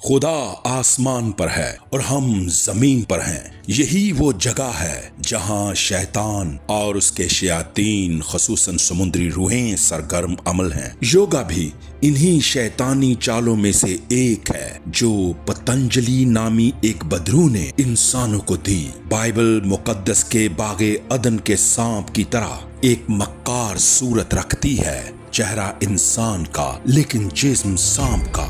خدا آسمان پر ہے اور ہم زمین پر ہیں۔ یہی وہ جگہ ہے جہاں شیطان اور اس کے شیاطین خصوصاً سمندری روحیں سرگرم عمل ہیں۔ یوگا بھی انہی شیطانی چالوں میں سے ایک ہے جو پتنجلی نامی ایک بدرو نے انسانوں کو دی۔ بائبل مقدس کے باغ عدن کے سانپ کی طرح ایک مکار صورت رکھتی ہے، چہرہ انسان کا لیکن جسم سانپ کا۔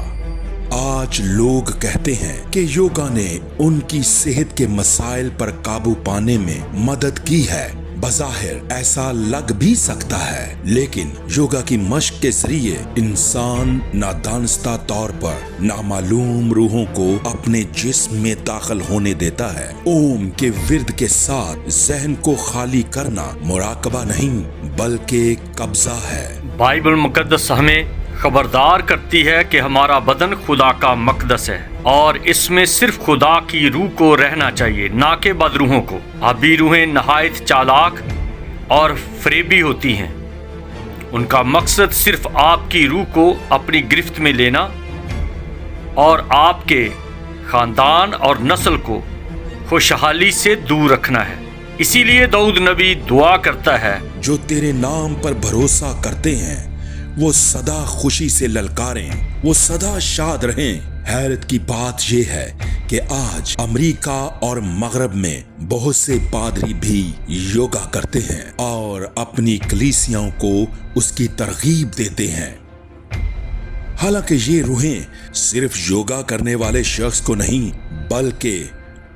آج لوگ کہتے ہیں کہ یوگا نے ان کی صحت کے مسائل پر قابو پانے میں مدد کی ہے۔ بظاہر ایسا لگ بھی سکتا ہے، لیکن یوگا کی مشق کے ذریعے انسان نادانستہ طور پر نامعلوم روحوں کو اپنے جسم میں داخل ہونے دیتا ہے۔ اوم کے ورد کے ساتھ ذہن کو خالی کرنا مراقبہ نہیں بلکہ قبضہ ہے۔ بائبل مقدس ہمیں خبردار کرتی ہے کہ ہمارا بدن خدا کا مقدس ہے اور اس میں صرف خدا کی روح کو رہنا چاہیے، نہ کہ بد روحوں کو۔ آبی روحیں نہایت چالاک اور فریبی ہوتی ہیں۔ ان کا مقصد صرف آپ کی روح کو اپنی گرفت میں لینا اور آپ کے خاندان اور نسل کو خوشحالی سے دور رکھنا ہے۔ اسی لیے داؤد نبی دعا کرتا ہے، جو تیرے نام پر بھروسہ کرتے ہیں وہ سدا خوشی سے للکاریں، وہ سدا شاد رہیں۔ حیرت کی بات یہ ہے کہ آج امریکہ اور مغرب میں بہت سے پادری بھی یوگا کرتے ہیں اور اپنی کلیسیاؤں کو اس کی ترغیب دیتے ہیں۔ حالانکہ یہ روحیں صرف یوگا کرنے والے شخص کو نہیں بلکہ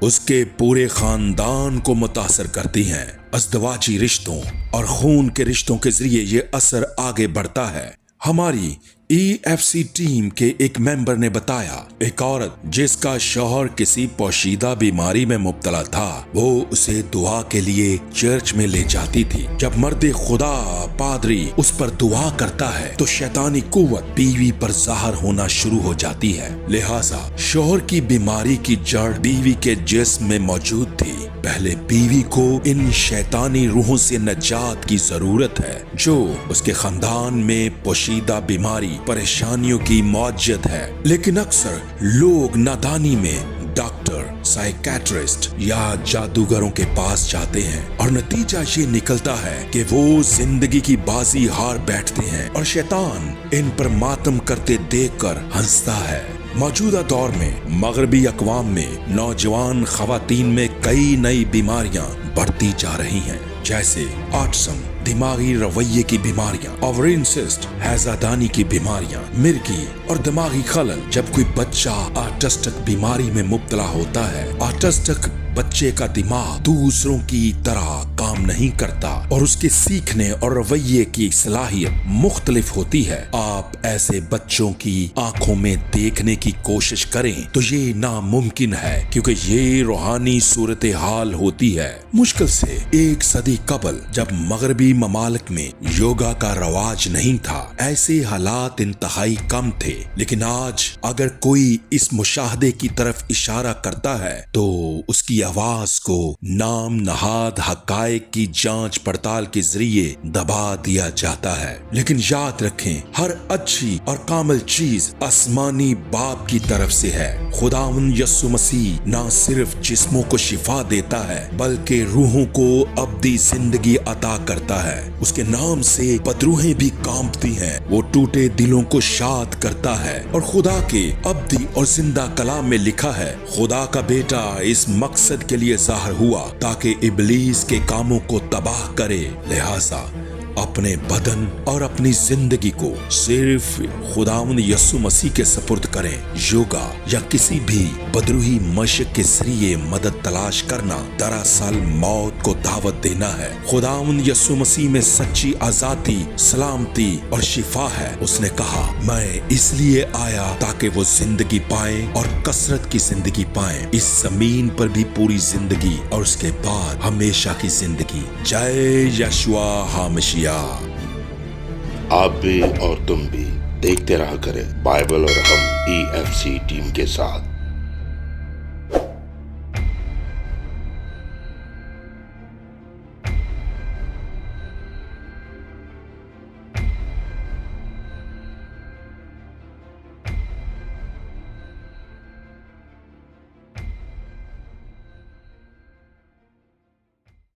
اس کے پورے خاندان کو متاثر کرتی ہیں۔ ازدواجی رشتوں اور خون کے رشتوں کے ذریعے یہ اثر آگے بڑھتا ہے۔ ہماری EFC ٹیم کے ایک ممبر نے بتایا، ایک عورت جس کا شوہر کسی پوشیدہ بیماری میں مبتلا تھا، وہ اسے دعا کے لیے چرچ میں لے جاتی تھی۔ جب مرد خدا پادری اس پر دعا کرتا ہے تو شیطانی قوت بیوی پر ظاہر ہونا شروع ہو جاتی ہے۔ لہٰذا شوہر کی بیماری کی جڑ بیوی کے جسم میں موجود تھی۔ پہلے بیوی کو ان شیطانی روحوں سے نجات کی ضرورت ہے جو اس کے خاندان میں پوشیدہ بیماری پریشانیوں کی معجزت ہے، لیکن اکثر لوگ نادانی میں ڈاکٹر، سائیکیٹرسٹ یا جادوگروں کے پاس جاتے ہیں اور نتیجہ یہ نکلتا ہے کہ وہ زندگی کی بازی ہار بیٹھتے ہیں اور شیطان ان پر ماتم کرتے دیکھ کر ہنستا ہے۔ موجودہ دور میں مغربی اقوام میں نوجوان خواتین میں کئی نئی بیماریاں بڑھتی جا رہی ہیں، جیسے آٹزم، دماغی رویے کی بیماریاں، اوورین سسٹ، ہیضہ دانی کی بیماریاں، مرگی اور دماغی خلل۔ جب کوئی بچہ آٹسٹک بیماری میں مبتلا ہوتا ہے، آٹسٹک بچے کا دماغ دوسروں کی طرح کام نہیں کرتا اور اس کے سیکھنے اور رویے کی صلاحیت مختلف ہوتی ہے۔ آپ ایسے بچوں کی آنکھوں میں دیکھنے کی کوشش کریں تو یہ ناممکن ہے، کیونکہ یہ روحانی صورتحال ہوتی ہے۔ مشکل سے 1 صدی قبل جب مغربی ممالک میں یوگا کا رواج نہیں تھا، ایسے حالات انتہائی کم تھے، لیکن آج اگر کوئی اس مشاہدے کی طرف اشارہ کرتا ہے تو اس کی آواز کو نام نہاد حقائق کی جانچ پڑتال کے ذریعے دبا دیا جاتا ہے۔ لیکن یاد رکھیں، ہر اچھی اور کامل چیز آسمانی باپ کی طرف سے ہے۔ خداوند یسوع مسیح نہ صرف جسموں کو شفا دیتا ہے بلکہ روحوں کو ابدی زندگی عطا کرتا ہے۔ اس کے نام سے بدروحیں بھی کانپتی ہیں۔ وہ ٹوٹے دلوں کو شاد کرتا ہے اور خدا کے ابدی اور زندہ کلام میں لکھا ہے، خدا کا بیٹا اس مقصد کے لیے ظاہر ہوا تاکہ ابلیس کے کاموں کو تباہ کرے۔ لہٰذا اپنے بدن اور اپنی زندگی کو صرف خداوند یسوع مسیح کے سپرد کریں۔ یوگا یا کسی بھی بدروحی مشق کے ذریعے مدد تلاش کرنا دراصل موت کو دعوت دینا ہے۔ خداوند یسوع مسیح میں سچی آزادی، سلامتی اور شفا ہے۔ اس نے کہا، میں اس لیے آیا تاکہ وہ زندگی پائیں اور کثرت کی زندگی پائیں، اس زمین پر بھی پوری زندگی اور اس کے بعد ہمیشہ کی زندگی۔ جے یشوع ہامشیہ۔ آپ بھی اور تم بھی دیکھتے رہا کریں بائبل اور ہم EFC ٹیم کے ساتھ۔